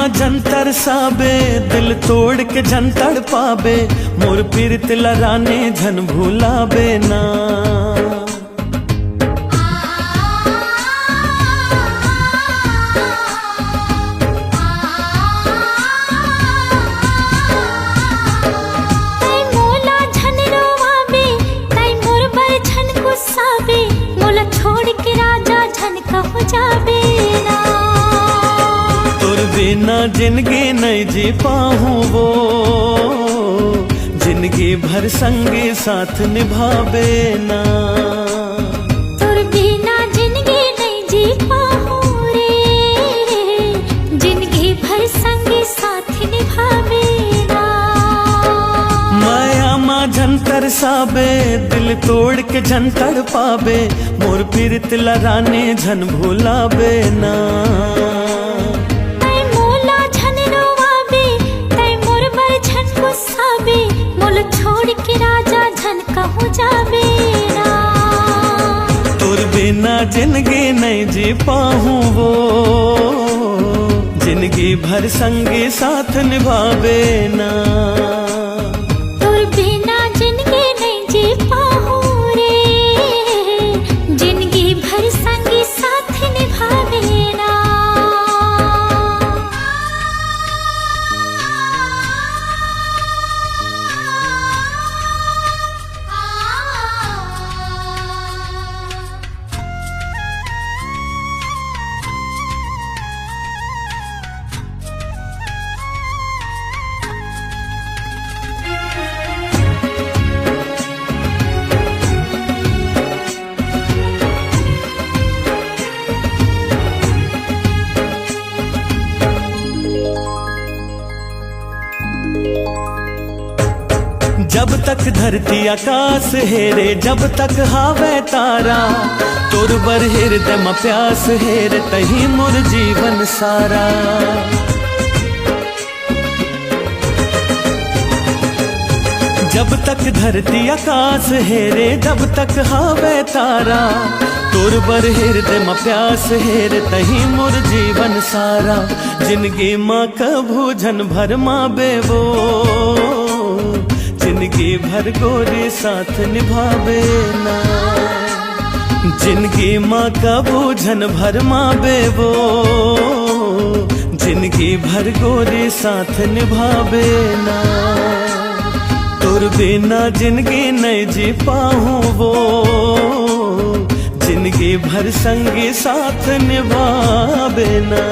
जंतर साबे दिल तोड़ के जंतर पाबे मोर पीरत लराने झन भूलाबे ना। तुर बिना जिंदगी नहीं जी पाऊँ वो जिंदगी भर संगे साथ निभावे ना। तुर बिना जिंदगी नहीं जी पाऊँ रे जिंदगी भर संगे साथ निभावे ना। माया माँ जंतर साबे दिल तोड़ के जंतर पाबे मोर पीरत लराने झन भूलाबे ना। तै मोला झन रोवाबे तै मोर बर झन गुस्साबे मोल छोड़ के राजा झन कहूँ जाबे ना। तुर बिना जिंदगी नहीं जी पाऊँ वो जिंदगी भर संगे साथ निभावे ना। जब तक धरती आकाश हेरे जब तक हावे तारा तोर बर हृदय में प्यास हेरे तही मोर जीवन सारा। जब तक धरती आकाश हेरे जब तक हावे तारा तोर बर हृदय में प्यास हेरे तही मोर जीवन सारा। जिंदगी माँ कभू झन भर माँ बेवो जिंदगी भर गोरे साथ निभावे ना। जिंदगी माँ कबू झन भर माँ बेवो जिंदगी भर गोरे साथ निभावे ना। तुर बिना जिंदगी नहीं जी पाऊँ वो जिंदगी भर संगे साथ निभावे ना।